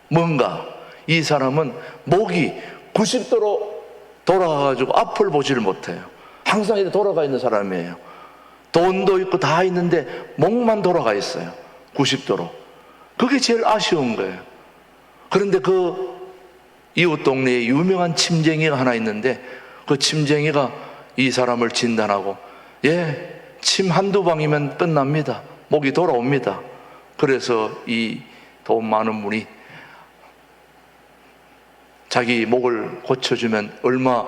뭔가 이 사람은 목이 90도로 돌아가가지고 앞을 보지를 못해요. 항상 이렇게 돌아가 있는 사람이에요. 돈도 있고 다 있는데 목만 돌아가 있어요. 90도로. 그게 제일 아쉬운 거예요. 그런데 그 이웃 동네에 유명한 침쟁이가 하나 있는데 그 침쟁이가 이 사람을 진단하고, 예, 침 한두 방이면 끝납니다. 목이 돌아옵니다. 그래서 이 돈 많은 분이 자기 목을 고쳐주면 얼마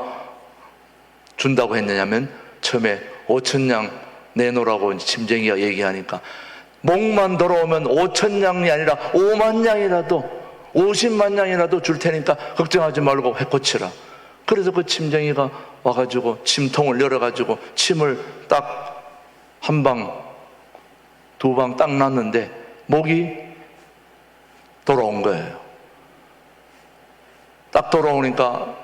준다고 했느냐면 처음에 5천냥 내놓으라고 침쟁이가 얘기하니까 목만 돌아오면 5천 양이 아니라 5만 양이라도 50만 양이라도 줄 테니까 걱정하지 말고 해코치라. 그래서 그 침쟁이가 와가지고 침통을 열어가지고 침을 딱 한 방, 두 방 딱 놨는데 목이 돌아온 거예요. 딱 돌아오니까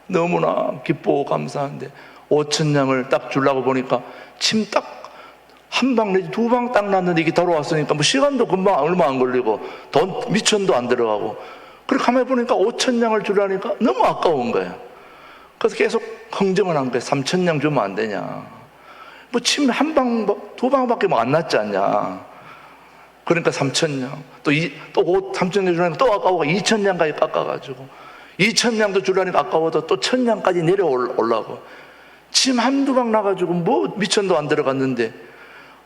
너무나 기쁘고 감사한데 5천 양을 딱 주려고 보니까 침 딱 한 방 내지 두 방 딱 놨는데 이게 돌아왔으니까 뭐 시간도 금방 얼마 안 걸리고 돈 미천도 안 들어가고, 그렇게 가만히 보니까 5천 양을 주라니까 너무 아까운 거예요. 그래서 계속 흥정을 한 거예요. 3천 양 주면 안 되냐, 뭐 침 한 방, 두 방밖에 뭐 안 났지 않냐. 그러니까 3천 양, 또 3천 양 주라니까 또 아까워가 2천 양까지 깎아가지고 2천 양도 주라니까 아까워도 또 1천 양까지 내려올라고 침 한두 방 나가지고 뭐 미천도 안 들어갔는데,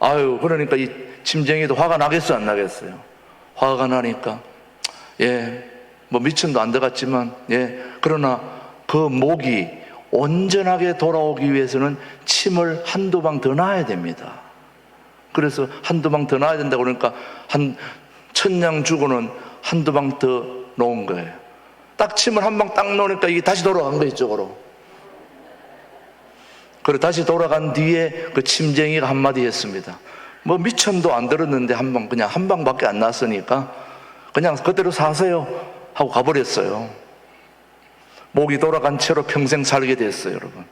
아유, 그러니까 이 침쟁이도 화가 나겠어 안 나겠어요? 화가 나니까 뭐 미천도 안 들어갔지만 그러나 그 목이 온전하게 돌아오기 위해서는 침을 한두 방 더 놔야 됩니다. 그래서 한두 방 더 놔야 된다고 그러니까 한 1,000양 주고는 한두 방 더 놓은 거예요. 딱 침을 한 방 딱 놓으니까 이게 다시 돌아간 거예요, 이쪽으로. 그리고 다시 돌아간 뒤에 그 침쟁이가 한마디 했습니다. 뭐 미천도 안 들었는데 그냥 한 방밖에 안 났으니까 그냥 그대로 사세요 하고 가버렸어요. 목이 돌아간 채로 평생 살게 됐어요, 여러분.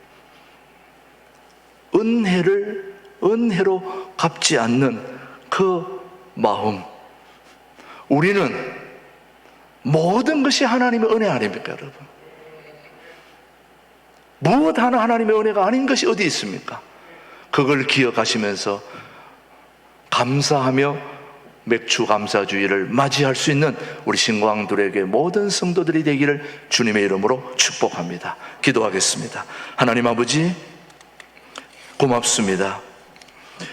은혜로 갚지 않는 그 마음. 우리는 모든 것이 하나님의 은혜 아닙니까, 여러분? 무엇 하나 하나님의 은혜가 아닌 것이 어디 있습니까? 그걸 기억하시면서 감사하며 맥주 감사주의를 맞이할 수 있는 우리 신광들에게 모든 성도들이 되기를 주님의 이름으로 축복합니다. 기도하겠습니다. 하나님 아버지, 고맙습니다.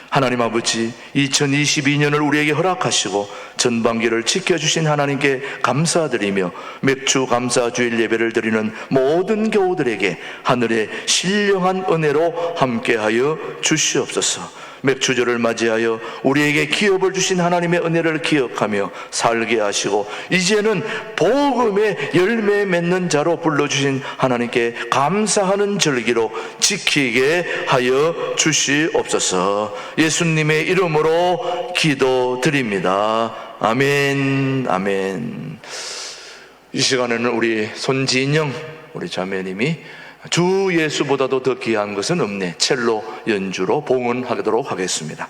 하나님 아버지, 2022년을 우리에게 허락하시고 전반기를 지켜주신 하나님께 감사드리며 맥주 감사주일 예배를 드리는 모든 교우들에게 하늘의 신령한 은혜로 함께하여 주시옵소서. 맥주절을 맞이하여 우리에게 기업을 주신 하나님의 은혜를 기억하며 살게 하시고, 이제는 복음의 열매 맺는 자로 불러주신 하나님께 감사하는 절기로 지키게 하여 주시옵소서. 예수님의 이름으로 기도드립니다. 아멘, 아멘. 이 시간에는 우리 손진영 우리 자매님이 주 예수보다도 더 귀한 것은 없네 첼로 연주로 봉헌하도록 하겠습니다.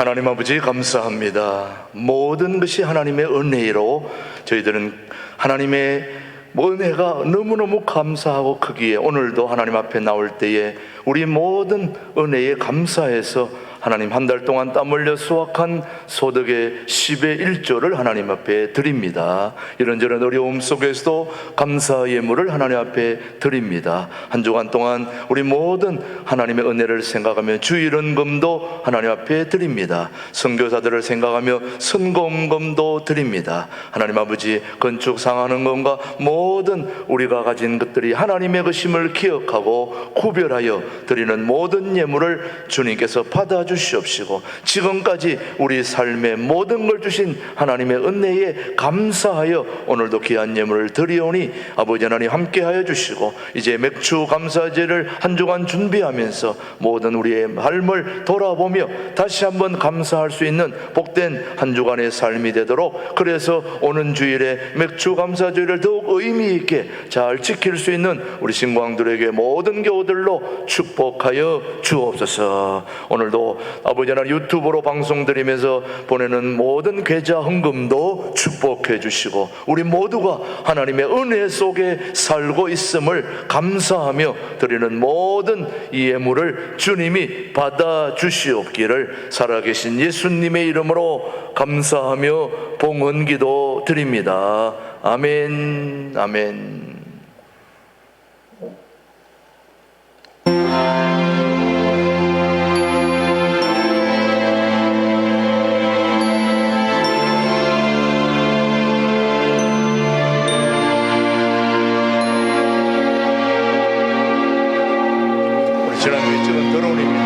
하나님 아버지 감사합니다. 모든 것이 하나님의 은혜로 저희들은 하나님의 은혜가 너무너무 감사하고 크기에 오늘도 하나님 앞에 나올 때에 우리 모든 은혜에 감사해서 하나님 한 달 동안 땀 흘려 수확한 소득의 10의 1조를 하나님 앞에 드립니다. 이런저런 어려움 속에서도 감사 예물을 하나님 앞에 드립니다. 한 주간 동안 우리 모든 하나님의 은혜를 생각하며 주일은금도 하나님 앞에 드립니다. 선교사들을 생각하며 선공금도 드립니다. 하나님 아버지 건축 상하는 것과 모든 우리가 가진 것들이 하나님의 것임을 기억하고 구별하여 드리는 모든 예물을 주님께서 받아주시옵시고 지금까지 우리 삶의 모든 걸 주신 하나님의 은혜에 감사하여 오늘도 귀한 예물을 드리오니 아버지 하나님 함께하여 주시고 이제 맥주 감사제를 한 주간 준비하면서 모든 우리의 삶을 돌아보며 다시 한번 감사할 수 있는 복된 한 주간의 삶이 되도록, 그래서 오는 주일에 맥주 감사제를 더욱 의미 있게 잘 지킬 수 있는 우리 신광들에게 모든 교우들로 축복하여 주옵소서. 오늘도 아버지 하나님 유튜브로 방송드리면서 보내는 모든 계좌 헌금도 축복해 주시고 우리 모두가 하나님의 은혜 속에 살고 있음을 감사하며 드리는 모든 이 예물을 주님이 받아 주시옵기를 살아계신 예수님의 이름으로 감사하며 봉헌기도 드립니다. 아멘. 아멘. 지난 위쪽은 드론입니다.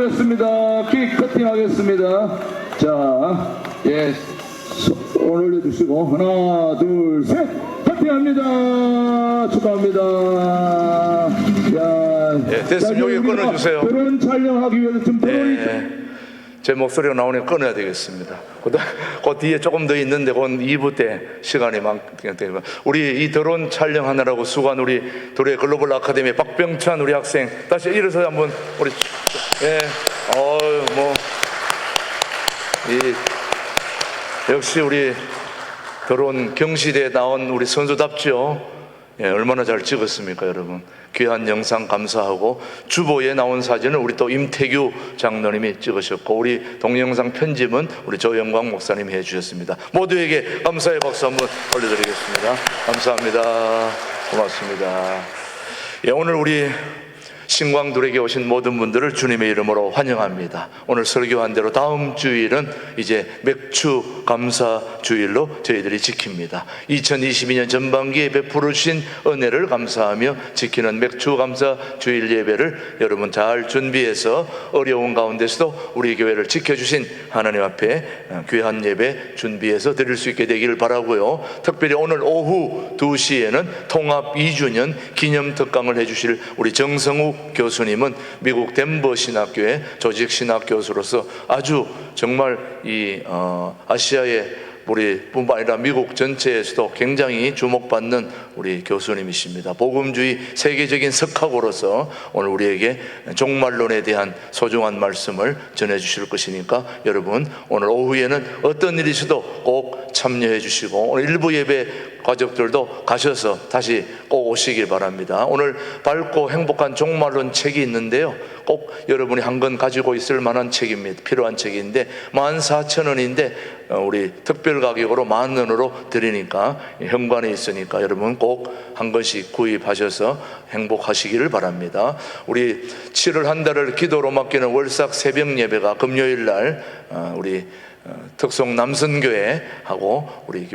하겠습니다. 케이크 커팅하겠습니다. 자, 예, 손 올려주시고 하나, 둘, 셋, 커팅합니다. 축하합니다. 야, 예, 됐으면 여기 끊어주세요. 결혼 촬영하기 위해서 지금 결혼이 제 목소리가 나오니까 끊어야 되겠습니다. 그 뒤에 조금 더 있는데 그건 2부 때 시간이 많기 때문에 우리 이 드론 촬영하느라고 수고한 우리 도래 글로벌 아카데미 박병찬 우리 학생 다시 일어서 한번 우리 역시 우리 드론 경시대에 나온 우리 선수답죠. 얼마나 잘 찍었습니까, 여러분? 귀한 영상 감사하고 주보에 나온 사진을 우리 또 임태규 장로님이 찍으셨고 우리 동영상 편집은 우리 조영광 목사님이 해주셨습니다. 모두에게 감사의 박수 한번 올려드리겠습니다. 감사합니다. 고맙습니다. 오늘 우리 신광둘에게 오신 모든 분들을 주님의 이름으로 환영합니다. 오늘 설교한 대로 다음 주일은 이제 맥주 감사 주일로 저희들이 지킵니다. 2022년 전반기에 베풀어 주신 은혜를 감사하며 지키는 맥주 감사 주일 예배를 여러분 잘 준비해서 어려운 가운데서도 우리 교회를 지켜주신 하나님 앞에 귀한 예배 준비해서 드릴 수 있게 되기를 바라고요. 특별히 오늘 오후 2시에는 통합 2주년 기념 특강을 해주실 우리 정성욱 교수님은 미국 덴버 신학교의 조직 신학 교수로서 아주 정말 이 아시아의 우리뿐만 아니라 미국 전체에서도 굉장히 주목받는 우리 교수님이십니다. 복음주의 세계적인 석학으로서 오늘 우리에게 종말론에 대한 소중한 말씀을 전해주실 것이니까 여러분 오늘 오후에는 어떤 일이 있어도 꼭 참여해 주시고 오늘 일부 예배 가족들도 가셔서 다시 꼭 오시길 바랍니다. 오늘 밝고 행복한 종말론 책이 있는데요, 꼭 여러분이 한 권 가지고 있을 만한 책입니다. 필요한 책인데 14,000원인데 우리 특별 가격으로 10,000원으로 드리니까 현관에 있으니까 여러분 꼭 한 권씩 구입하셔서 행복하시기를 바랍니다. 우리 7월 한 달을 기도로 맡기는 월삭 새벽 예배가 금요일 날 우리 특송 남선교회 하고 우리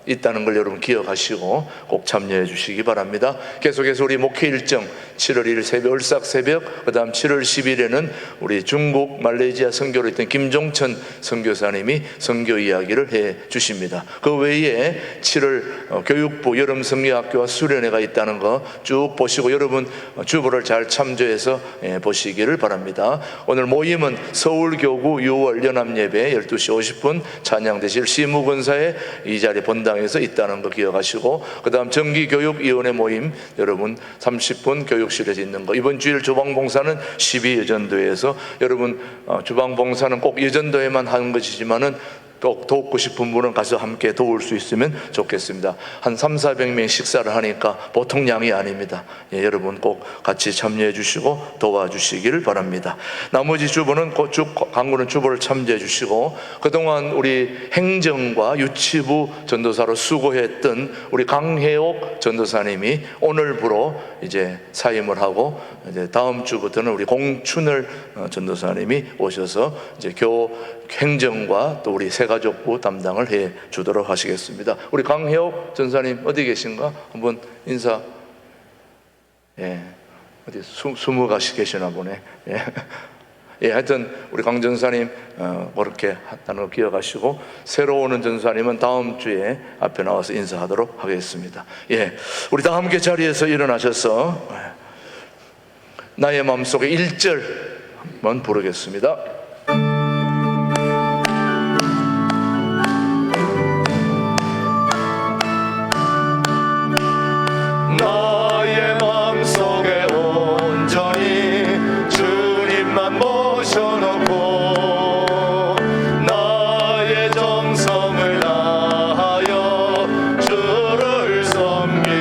있다는 걸 여러분 기억하시고 꼭 참여해 주시기 바랍니다. 계속해서 우리 목회 일정 7월 1일 새벽 월삭 새벽, 그 다음 7월 10일에는 우리 중국 말레이시아 선교로 있던 김종천 선교사님이 선교 이야기를 해 주십니다. 그 외에 7월 교육부 여름 성리학교와 수련회가 있다는 거 쭉 보시고 여러분 주보를 잘 참조해서 보시기를 바랍니다. 오늘 모임은 서울교구 6월 연합예배 12시 50분 찬양되실 시무근사의 이 자리 본당에서 있다는 거 기억하시고, 그 다음 정기교육위원회 모임 여러분 30분 교육실에서 있는 거, 이번 주일 주방봉사는 12여전도에서 여러분 주방봉사는 꼭 여전도에만 하는 것이지만은 또 돕고 싶은 분은 가서 함께 도울 수 있으면 좋겠습니다. 한 300-400명 식사를 하니까 보통 양이 아닙니다. 여러분 꼭 같이 참여해 주시고 도와주시기를 바랍니다. 나머지 주보는 광고는 주보를 참조해 주시고, 그동안 우리 행정과 유치부 전도사로 수고했던 우리 강혜옥 전도사님이 오늘부로 이제 사임을 하고 이제 다음 주부터는 우리 공춘을 전도사님이 오셔서 이제 행정과 또 우리 새가족부 담당을 해 주도록 하시겠습니다. 우리 강혜옥 전사님 어디 계신가? 한번 인사. 어디 숨어가시 계시나 보네. 하여튼 우리 강 전사님 그렇게 한다는 거 기억하시고, 새로 오는 전사님은 다음 주에 앞에 나와서 인사하도록 하겠습니다. 우리 다 함께 자리에서 일어나셔서 나의 마음속에 1절 한번 부르겠습니다. 나의 마음속에 온전히 주님만 모셔놓고 나의 정성을 다하여 주를 섬기리.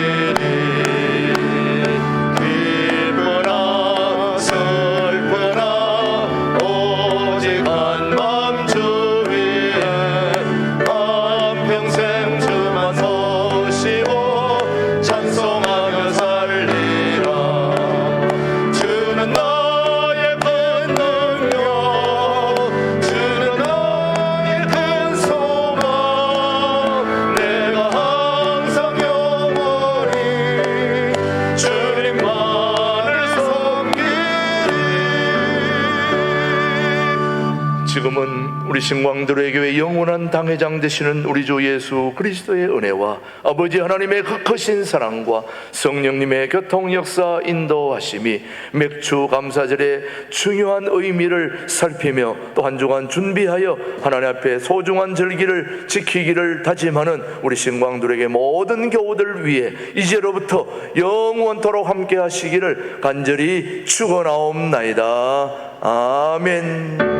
기쁘나 슬프나 지금은 우리 신광들의 교회 영원한 당회장 되시는 우리 주 예수 그리스도의 은혜와 아버지 하나님의 그 크신 사랑과 성령님의 교통 역사 인도하심이 맥주 감사절의 중요한 의미를 살피며 또 한 주간 준비하여 하나님 앞에 소중한 절기를 지키기를 다짐하는 우리 신광들에게 모든 교우들 위해 이제로부터 영원토록 함께 하시기를 간절히 축원하옵나이다. 아멘.